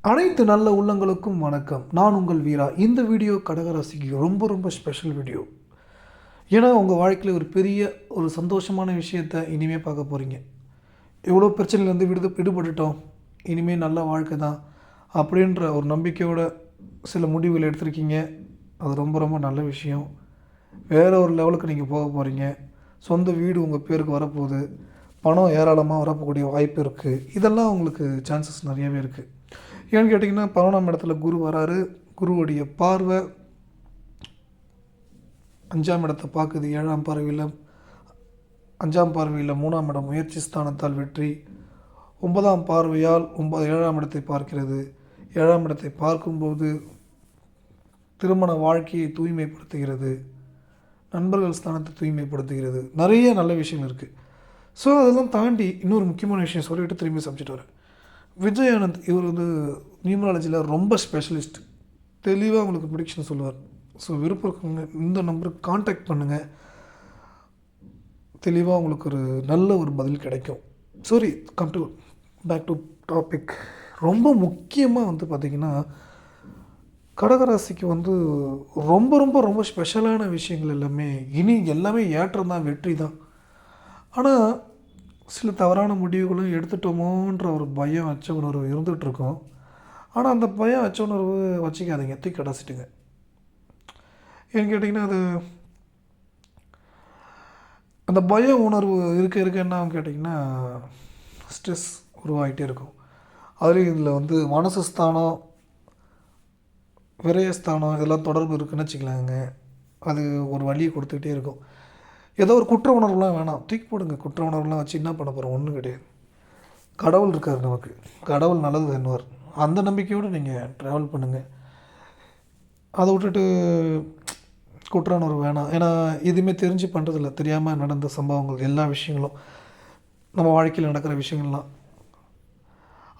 அனைத்து நல்ல உள்ளங்களுக்கும் வணக்கம். நான் உங்கள் வீரா. இந்த வீடியோ கடகராசிக்கு ரொம்ப ஸ்பெஷல் வீடியோ. ஏன்னா உங்கள் வாழ்க்கையில் ஒரு பெரிய ஒரு சந்தோஷமான விஷயத்தை இனிமேல் பார்க்க போகிறீங்க. எவ்வளோ பிரச்சனையிலேருந்து விடுபட்டுட்டோம், இனிமேல் நல்ல வாழ்க்கை தான் அப்படின்ற ஒரு நம்பிக்கையோட சில முடிவுகள் எடுத்திருக்கீங்க. அது ரொம்ப நல்ல விஷயம். வேறு ஒரு லெவலுக்கு நீங்கள் போக போகிறீங்க. சொந்த வீடு உங்கள் பேருக்கு வரப்போகுது. பணம் ஏராளமாக வரக்கூடிய வாய்ப்பு இருக்குது. இதெல்லாம் உங்களுக்கு சான்சஸ் நிறையவே இருக்குது. ஏன்னு கேட்டிங்கன்னா 11ஆம் இடத்துல குரு வராரு. குருவுடைய பார்வை 5ஆம் இடத்தை பார்க்குது. 7ஆம் பார்வையில் 5ஆம் பார்வையில் 3ஆம் இடம் முயற்சி ஸ்தானத்தால் வெற்றி. 9ஆம் பார்வையால் 7ஆம் இடத்தை பார்க்கிறது. 7ஆம் இடத்தை பார்க்கும்போது திருமண வாழ்க்கையை தூய்மைப்படுத்துகிறது. நண்பர்கள் ஸ்தானத்தை தூய்மைப்படுத்துகிறது. நிறைய நல்ல விஷயங்கள் இருக்குது. ஸோ அதெல்லாம் தாண்டி இன்னொரு முக்கியமான விஷயம் சொல்லிவிட்டு திரும்பி சமைச்சிட்டு வரேன். விஜய் ஆனந்த் இவர் நியூமராலஜியில் ரொம்ப ஸ்பெஷலிஸ்ட். தெளிவாக உங்களுக்கு ப்ரிடிக்ஷன் சொல்லுவார். ஸோ விருப்பம் இருக்கவங்க இந்த நம்பருக்கு காண்டாக்ட் பண்ணுங்கள். தெளிவாக உங்களுக்கு ஒரு நல்ல ஒரு பதில் கிடைக்கும். Sorry, back to topic. ரொம்ப முக்கியமாக பார்த்திங்கன்னா கடகராசிக்கு ரொம்ப ஸ்பெஷலான விஷயங்கள் எல்லாமே எல்லாமே ஏற்றம் தான், வெற்றி தான். ஆனால் சில தவறான முடிவுகளும் எடுத்துட்டோமோன்ற ஒரு பயம், அச்ச உணர்வு இருந்துகிட்ருக்கோம். ஆனால் அந்த பயம், அச்ச உணர்வு வச்சுக்காதீங்க, தூக்கி கடாசிட்டுங்க. ஏன்னு கேட்டிங்கன்னா அந்த பய உணர்வு இருக்க என்ன கேட்டிங்கன்னா ஸ்ட்ரெஸ் உருவாகிட்டே இருக்கும். அதுலேயும் இதில் மனசு ஸ்தானம், விரயஸ்தானம் இதெல்லாம் தொடர்பு இருக்குதுன்னு வச்சுக்கலாங்க. அது ஒரு வழியை கொடுத்துக்கிட்டே இருக்கும். ஏதோ ஒரு குற்ற உணர்வுலாம் வேணாம், தூக்கி போடுங்க. குற்ற உணர்வுலாம் வச்சு என்ன பண்ண போகிறோம்? ஒன்றும் கிடையாது. கடவுள் இருக்கார் நமக்கு, கடவுள் நல்லது பண்ணுவார். அந்த நம்பிக்கையோடு நீங்கள் ட்ராவல் பண்ணுங்கள். அதை விட்டுட்டு குற்ற உணர்வு வேணாம். ஏன்னா எதுவுமே தெரிஞ்சு பண்ணுறதில்ல, தெரியாமல் நடந்த சம்பவங்கள் எல்லா விஷயங்களும், நம்ம வாழ்க்கையில் நடக்கிற விஷயங்கள்லாம்.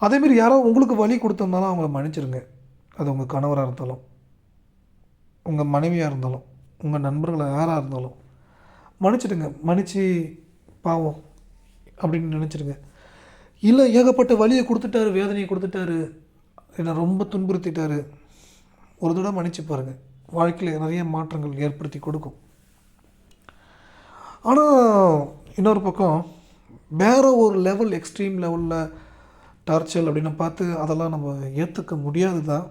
அதேமாரி யாரோ உங்களுக்கு வழி கொடுத்தோம்னாலும் அவங்கள மன்னிச்சிருங்க. அது உங்கள் கணவராக இருந்தாலும், உங்கள் மனைவியாக இருந்தாலும், உங்கள் நண்பர்களாக யாராக இருந்தாலும் மன்னிச்சிடுங்க. மன்னிச்சு பாவம் அப்படின்னு நினச்சிடுங்க. இல்லை ஏகப்பட்ட வலியை கொடுத்துட்டாரு, வேதனையை கொடுத்துட்டாரு, என்னை ரொம்ப துன்புறுத்திட்டாரு, ஒரு தடவை மன்னிச்சு பாருங்கள். வாழ்க்கையில் நிறைய மாற்றங்கள் ஏற்படுத்தி கொடுக்கும். ஆனால் இன்னொரு பக்கம் வேறு ஒரு லெவல், எக்ஸ்ட்ரீம் லெவலில் டார்ச்சர் அப்படின்னு பார்த்து அதெல்லாம் நம்ம ஏற்றுக்க முடியாது தான்.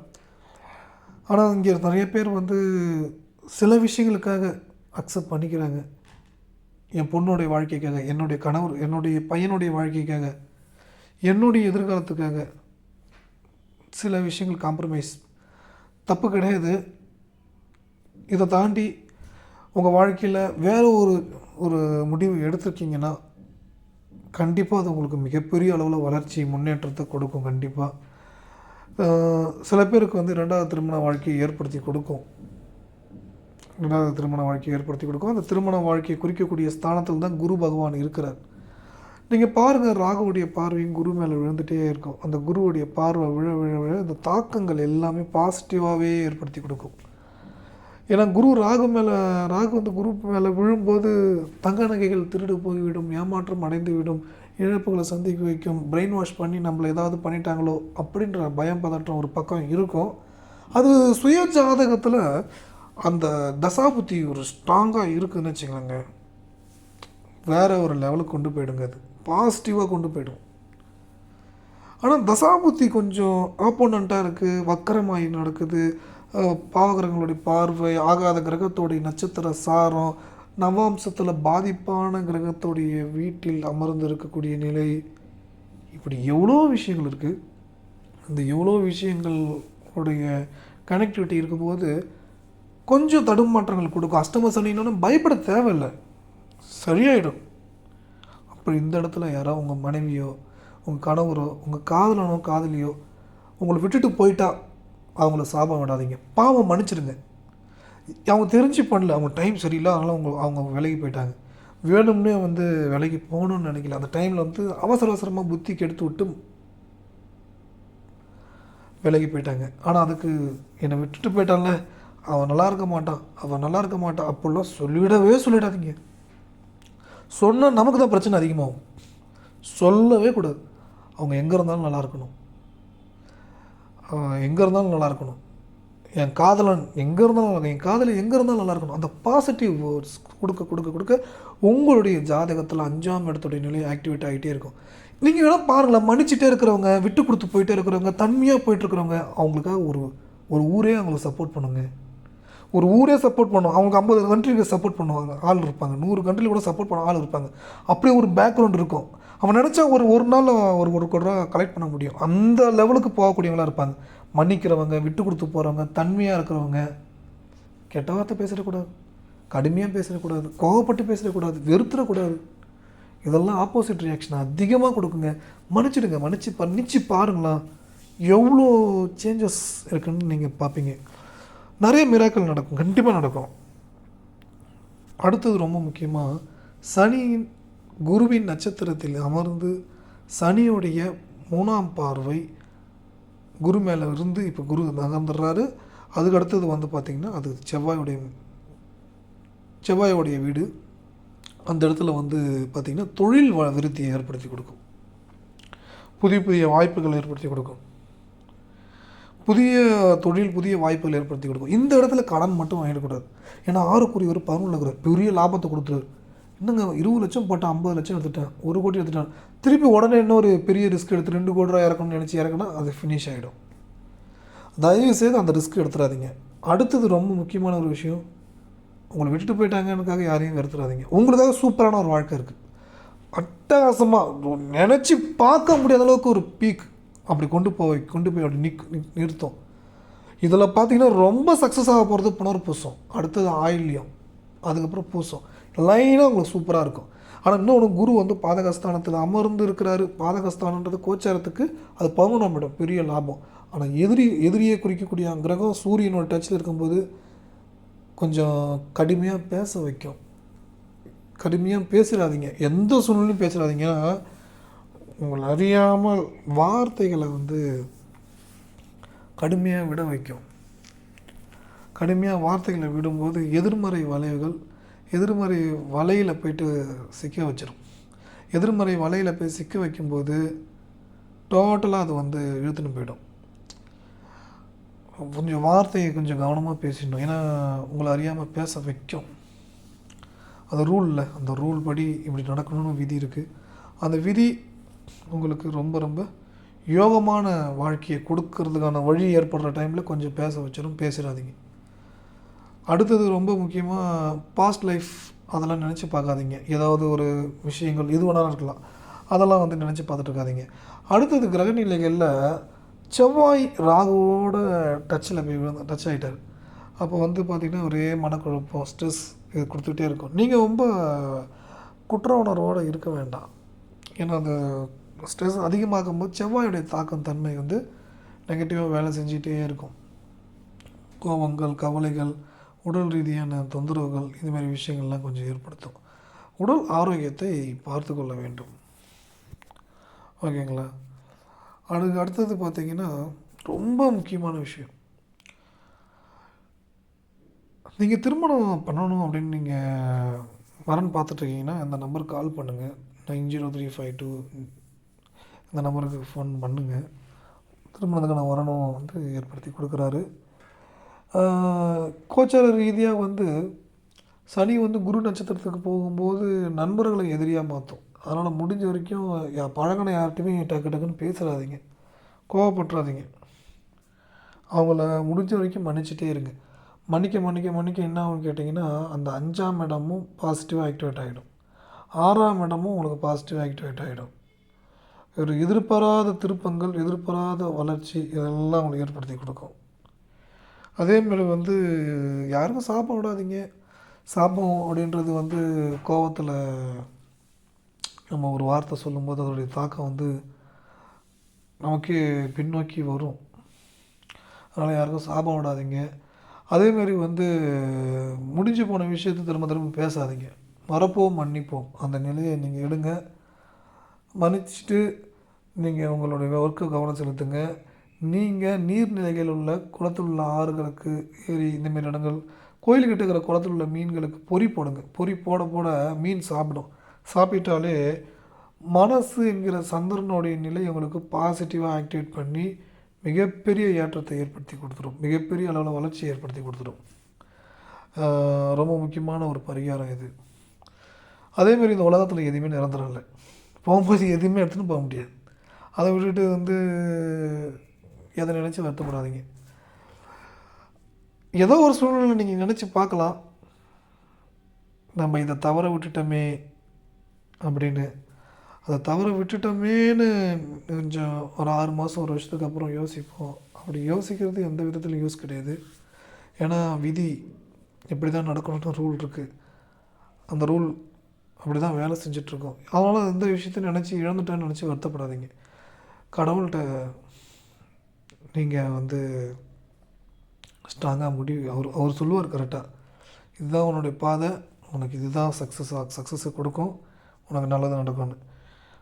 ஆனால் இங்கே நிறைய பேர் சில விஷயங்களுக்காக அக்செப்ட் பண்ணிக்கிறாங்க. என் பொண்ணுடைய வாழ்க்கைக்காக, என்னுடைய கணவர், என்னுடைய பையனுடைய வாழ்க்கைக்காக, என்னுடைய எதிர்காலத்துக்காக சில விஷயங்கள் காம்ப்ரமைஸ் தப்பு கிடையாது. இதை தாண்டி உங்கள் வாழ்க்கையில் வேறு ஒரு முடிவு எடுத்திருக்கீங்கன்னா கண்டிப்பாக அது உங்களுக்கு மிகப்பெரிய அளவில் வளர்ச்சி, முன்னேற்றத்தை கொடுக்கும். கண்டிப்பாக சில பேருக்கு 2வது திருமண வாழ்க்கையை ஏற்படுத்தி கொடுக்கும். 2வது திருமண வாழ்க்கையை ஏற்படுத்தி கொடுக்கும். அந்த திருமண வாழ்க்கையை குறிக்கக்கூடிய ஸ்தானத்தில் தான் குரு பகவான் இருக்கிறார். நீங்கள் பாருங்கள், ராகுவுடைய பார்வையும் குரு மேலே விழுந்துகிட்டே இருக்கும். அந்த குருவுடைய பார்வை விழ விழ விழ இந்த தாக்கங்கள் எல்லாமே பாசிட்டிவாகவே ஏற்படுத்தி கொடுக்கும். ஏன்னா ராகு குரு மேலே விழும்போது தங்க நகைகள் திருடு போய்விடும், ஏமாற்றம் அடைந்துவிடும், இழப்புகளை சந்திக்க வைக்கும், பிரெயின் வாஷ் பண்ணி நம்மளை ஏதாவது பண்ணிட்டாங்களோ அப்படின்ற பயம் பதற்றம் ஒரு பக்கம் இருக்கும். அது சுய ஜாதகத்தில் அந்த தசாபுத்தி ஒரு ஸ்ட்ராங்காக இருக்குதுன்னு வச்சுக்கோங்க, வேறு ஒரு லெவலுக்கு கொண்டு போயிடுங்க. அது பாசிட்டிவாக கொண்டு போய்டும். ஆனால் தசாபுத்தி கொஞ்சம் ஆப்போனண்ட்டாக இருக்குது, வக்கரமாகி நடக்குது, பாவகிரகங்களுடைய பார்வை, ஆகாத கிரகத்தோடைய நட்சத்திர சாரம், நவாம்சத்தில் பாதிப்பான கிரகத்தோடைய வீட்டில் அமர்ந்து இருக்கக்கூடிய நிலை, இப்படி எவ்வளோ விஷயங்கள் இருக்குது. அந்த எவ்வளோ விஷயங்களுடைய கனெக்டிவிட்டி இருக்கும்போது கொஞ்சம் தடுமாற்றங்கள் கொடுக்கும். அஷ்டம சனின்னு பயப்பட தேவையில்லை, சரியாயிடும். அப்படி இந்த இடத்துல யாராவது உங்கள் மனைவியோ, உங்கள் கணவரோ, உங்கள் காதலனோ காதலியோ உங்களை விட்டுட்டு போயிட்டா அவங்கள சாபம் விடாதீங்க, பாவம் மன்னிச்சிடுங்க. அவங்க தெரிஞ்சு பண்ணல, அவங்க டைம் சரியில்லை, அதனால் அவங்க விலகி போயிட்டாங்க. வேணும்னே விலகி போகணுன்னு நினைக்கல. அந்த டைமில் அவசரமாக புத்தி கெடுத்து விட்டு விலகி போயிட்டாங்க. ஆனால் அதுக்கு என்னை விட்டுட்டு போயிட்டான்ல, அவன் நல்லா இருக்க மாட்டான், அவன் நல்லா இருக்க மாட்டான் அப்படிலாம் சொல்லிடாதீங்க. சொன்னால் நமக்கு தான் பிரச்சனை அதிகமாகும். சொல்லவே கூடாது. அவங்க எங்கே இருந்தாலும் நல்லா இருக்கணும். எங்கே இருந்தாலும் நல்லா இருக்கணும், என் காதலன் எங்கே இருந்தாலும் நல்லா என் காதலி எங்கே இருந்தாலும் நல்லா இருக்கணும். அந்த பாசிட்டிவ் வேர்ட்ஸ் கொடுக்க கொடுக்க கொடுக்க உங்களுடைய ஜாதகத்தில் 5ஆம் இடத்துடைய நிலை ஆக்டிவேட் ஆகிட்டே இருக்கும். நீங்கள் வேணால் பாருங்களேன், மன்னிச்சிட்டே இருக்கிறவங்க, விட்டு கொடுத்து போயிட்டே இருக்கிறவங்க, தன்மையாக போயிட்டுருக்கிறவங்க, அவங்களுக்காக ஒரு ஒரு ஊரே அவங்களுக்கு சப்போர்ட் பண்ணுங்க. ஒரு ஊரே சப்போர்ட் பண்ணும். அவங்க 50 கண்ட்ரிக்கு சப்போர்ட் பண்ணுவாங்க, ஆள் இருப்பாங்க. 100 கண்ட்ரியில் கூட சப்போர்ட் பண்ண ஆள் இருப்பாங்க. அப்படியே ஒரு பேக்ரவுண்ட் இருக்கும். அவன் நினச்சா ஒரு நாள் ஒரு கோடி ரூபா கலெக்ட் பண்ண முடியும். அந்த லெவலுக்கு போகக்கூடியவங்களாக இருப்பாங்க. மன்னிக்கிறவங்க, விட்டு கொடுத்து போகிறவங்க, தன்மையாக இருக்கிறவங்க. கெட்ட வார்த்தை பேசிடக்கூடாது, கடுமையாக பேசிடக்கூடாது, கோவப்பட்டு பேசிடக்கூடாது, வெறுத்துடக்கூடாது. இதெல்லாம் ஆப்போசிட் ரியாக்ஷன் அதிகமாக கொடுக்குங்க. மன்னிச்சிடுங்க, மன்னிச்சு பாருங்களா எவ்வளோ சேஞ்சஸ் இருக்குன்னு நீங்கள் பார்ப்பீங்க. நிறைய மிராக்கள் நடக்கும், கண்டிப்பாக நடக்கும். அடுத்தது ரொம்ப முக்கியமாக, சனியின் குருவின் நட்சத்திரத்தில் அமர்ந்து சனியுடைய 3ஆம் பார்வை குரு மேலே இருந்து இப்போ குரு நகர்ந்துடுறாரு. அதுக்கு அடுத்தது வந்து பார்த்திங்கன்னா அது செவ்வாயோடைய வீடு. அந்த இடத்துல வந்து பார்த்திங்கன்னா தொழில் விருத்தியை ஏற்படுத்தி கொடுக்கும், புதிய புதிய வாய்ப்புகள் ஏற்படுத்தி கொடுக்கும், புதிய தொழில் புதிய வாய்ப்புகள் ஏற்படுத்தி கொடுக்கும். இந்த இடத்துல கடன் மட்டும் வாங்கிடக்கூடாது. ஏன்னா 6 ஒரு 11 இருக்கிறார், பெரிய லாபத்தை கொடுத்துரு. இன்னுங்க 20 லட்சம் போட்டால் 50 லட்சம் எடுத்துட்டேன், 1 கோடி எடுத்துட்டேன், திருப்பி உடனே இன்னொரு பெரிய ரிஸ்க் எடுத்து 2 கோடி ரூபா இறக்கணும்னு நினச்சி இறக்குனா அது ஃபினிஷ் ஆகிடும். தயவு செய்து அந்த ரிஸ்க் எடுத்துடாதீங்க. அடுத்தது ரொம்ப முக்கியமான ஒரு விஷயம், உங்களை விட்டுட்டு போயிட்டாங்கன்னுக்காக யாரையும் வெறுத்துடாதீங்க. உங்களுக்காக சூப்பரான ஒரு வாழ்க்கை இருக்குது, அட்டகாசமாக நினச்சி பார்க்க முடியாத அளவுக்கு ஒரு பீக் அப்படி கொண்டு போய் அப்படி நிறுத்தும். இதில் பார்த்தீங்கன்னா ரொம்ப சக்ஸஸ் ஆக போகிறது புனர்பூசம், அடுத்தது ஆயில்யம், அதுக்கப்புறம் பூசம். லைனாக உங்களுக்கு சூப்பராக இருக்கும். ஆனால் இன்னொன்று, குரு வந்து பாதகஸ்தானத்தில் அமர்ந்து இருக்கிறாரு. பாதகஸ்தானன்றது கோச்சாரத்துக்கு அது 11ஆம் இடம், பெரிய லாபம். ஆனால் எதிரியை குறிக்கக்கூடிய கிரகம் சூரியனோட டச்சில் இருக்கும்போது கொஞ்சம் கடுமையாக பேச வைக்கும். கடுமையாக பேசிடாதீங்க, எந்த சூழ்நிலையும் பேசிடாதீங்க. உங்களை அறியாமல் வார்த்தைகளை வந்து கடுமையாக விட வைக்கும். கடுமையாக வார்த்தைகளை விடும்போது எதிர்மறை வலையில் போய்ட்டு சிக்க வச்சிடும். எதிர்மறை வலையில் போய் சிக்க வைக்கும்போது டோட்டலாக அது வந்து இழுத்துன்னு போயிடும். கொஞ்சம் வார்த்தையை கொஞ்சம் கவனமாக பேசிடணும். ஏன்னா உங்களை அறியாமல் பேச வைக்கும். அது ரூலில், அந்த ரூல் படி இப்படி நடக்கணும்னு விதி இருக்குது. அந்த விதி உங்களுக்கு ரொம்ப ரொம்ப யோகமான வாழ்க்கையை கொடுக்கறதுக்கான வழி ஏற்படுற டைமில் கொஞ்சம் பேச வச்சிடும். பேசிடாதீங்க. அடுத்தது ரொம்ப முக்கியமாக, பாஸ்ட் லைஃப் அதெல்லாம் நினச்சி பார்க்காதீங்க. ஏதாவது ஒரு விஷயங்கள் எது வேணாலும் இருக்கலாம், அதெல்லாம் வந்து நினச்சி பார்த்துட்டு இருக்காதீங்க. அடுத்தது கிரகநிலைகளில் செவ்வாய் ராகுவோட டச் ஆகிட்டார். அப்போ வந்து பார்த்திங்கன்னா ஒரே மனக்குழப்பம், ஸ்ட்ரெஸ் இது கொடுத்துக்கிட்டே இருக்கும். நீங்கள் ரொம்ப குற்ற உணர்வோடு இருக்க வேண்டாம். ஏன்னா அந்த ஸ்ட்ரெஸ் அதிகமாகும்போது செவ்வாயுடைய தாக்கம் தன்மை வந்து நெகட்டிவாக வேலை செஞ்சிகிட்டே இருக்கும். கோபங்கள், கவலைகள், உடல் ரீதியான தொந்தரவுகள், இதுமாதிரி விஷயங்கள்லாம் கொஞ்சம் ஏற்படுத்தும். உடல் ஆரோக்கியத்தை பார்த்து கொள்ள வேண்டும். ஓகேங்களா? அடுத்தது பார்த்திங்கன்னா ரொம்ப முக்கியமான விஷயம், நீங்கள் திருமணம் பண்ணணும் அப்படின்னு நீங்கள் வரன்னு பார்த்துட்ருக்கீங்கன்னா இந்த நம்பருக்கு கால் பண்ணுங்கள். 90352 இந்த நம்பருக்கு ஃபோன் பண்ணுங்கள். திருமணத்துக்கு நான் வரணும் வந்து ஏற்படுத்தி கொடுக்குறாரு. கோச்சார ரீதியாக வந்து சனி வந்து குரு நட்சத்திரத்துக்கு போகும்போது நண்பர்களை எதிரியாக மாற்றும். அதனால் முடிஞ்ச வரைக்கும் பழகின யார்கிட்டையுமே டக்குன்னு பேசுகிறாதீங்க, கோவப்பட்டுறாதீங்க. அவங்கள முடிஞ்ச வரைக்கும் மன்னிச்சிட்டே இருங்க. மன்னிக்க என்ன ஆகும்னு கேட்டிங்கன்னா, அந்த 5ஆம் இடமும் பாசிட்டிவாக ஆக்டிவேட் ஆகிடும், 6ஆம் இடமும் உங்களுக்கு பாசிட்டிவாக ஆக்டிவேட் ஆகிடும். ஒரு எதிர்பாராத திருப்பங்கள், எதிர்பாராத வளர்ச்சி, இதெல்லாம் உங்களுக்கு ஏற்படுத்தி கொடுக்கும். அதேமாதிரி வந்து யாருக்கும் சாபம் விடாதீங்க. சாபம் அப்படின்றது வந்து கோபத்தில் நம்ம ஒரு வார்த்தை சொல்லும்போது அதோடைய தாக்கம் வந்து நமக்கே பின்னோக்கி வரும். அதனால் யாருக்கும் சாபம் விடாதீங்க. அதேமாரி வந்து முடிஞ்சு போன விஷயத்தை திரும்ப பேசாதீங்க. மறப்போம், மன்னிப்போம், அந்த நிலையை நீங்கள் எடுங்க. மன்னிச்சுட்டு நீங்கள் உங்களுடைய ஒர்க்கை கவனம் செலுத்துங்க. நீங்கள் நீர்நிலைகள் உள்ள குளத்தில் உள்ள ஆறுகளுக்கு, ஏரி, இந்தமாரி இடங்கள், கோயில்கிட்ட இருக்கிற குளத்தில் உள்ள மீன்களுக்கு பொறி போடுங்க. பொறி போட மீன் சாப்பிடும். சாப்பிட்டாலே மனசு என்கிற சந்திரனுடைய நிலை உங்களுக்கு பாசிட்டிவாக ஆக்டிவேட் பண்ணி மிகப்பெரிய ஏற்றத்தை ஏற்படுத்தி கொடுத்துரும், மிகப்பெரிய அளவில் வளர்ச்சியை ஏற்படுத்தி கொடுத்துரும். ரொம்ப முக்கியமான ஒரு பரிகாரம் இது. அதேமாரி இந்த உலகத்தில் எதுவுமே நிரந்தரம் இல்லை. போகும்போது எதுவுமே எடுத்துகிட்டு போக முடியாது. அதை விட்டுட்டு எதை நினச்சி வருத்தப்படாதீங்க. ஏதோ ஒரு சூழ்நிலை நீங்கள் நினச்சி பார்க்கலாம், நம்ம இதை தவற விட்டுட்டோமே அப்படின்னு. அதை தவற விட்டுட்டோமேன்னு கொஞ்சம் ஒரு 6 மாதம் 1 வருஷத்துக்கு அப்புறம் யோசிப்போம். அப்படி யோசிக்கிறது எந்த விதத்துலையும் யூஸ் கிடையாது. ஏன்னா விதி இப்படி தான் நடக்கணும்னு ரூல் இருக்குது. அந்த ரூல் அப்படி தான் வேலை செஞ்சிட்ருக்கோம். அதனால் எந்த விஷயத்தையும் நினச்சி இழந்துட்டேன்னு நினச்சி வருத்தப்படாதீங்க. கடவுள்கிட்ட நீங்கள் ஸ்ட்ராங்காக முடிவு அவர் சொல்லுவார் கரெக்டாக, இதுதான் உன்னுடைய பாதை, உனக்கு இதுதான் சக்ஸஸை கொடுக்கும், உனக்கு நல்லது நடக்கும்னு.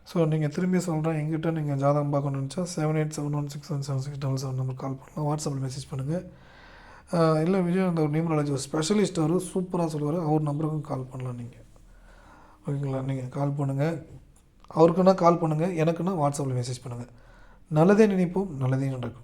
ஸோ நீங்கள் திரும்பி சொல்கிறேன், எங்கிட்ட நீங்கள் ஜாதகம் பார்க்கணும்னு நினச்சா 7871161767 நம்பர் கால் பண்ணலாம், வாட்ஸ்அப்பில் மெசேஜ் பண்ணுங்கள். இல்லை விஜய் அந்த ஒரு நியூமராலஜி ஒரு ஸ்பெஷலிஸ்ட் அவர் சூப்பராக சொல்லுவார், அவர் நம்பருக்கும் கால் பண்ணலாம் நீங்கள். ஓகேங்களா? நீங்கள் கால் பண்ணுங்கள், அவருக்குன்னா கால் பண்ணுங்கள், எனக்குன்னா வாட்ஸ்அப்பில் மெசேஜ் பண்ணுங்கள். நல்லதே நினைப்போம், நல்லதே நடக்கும்.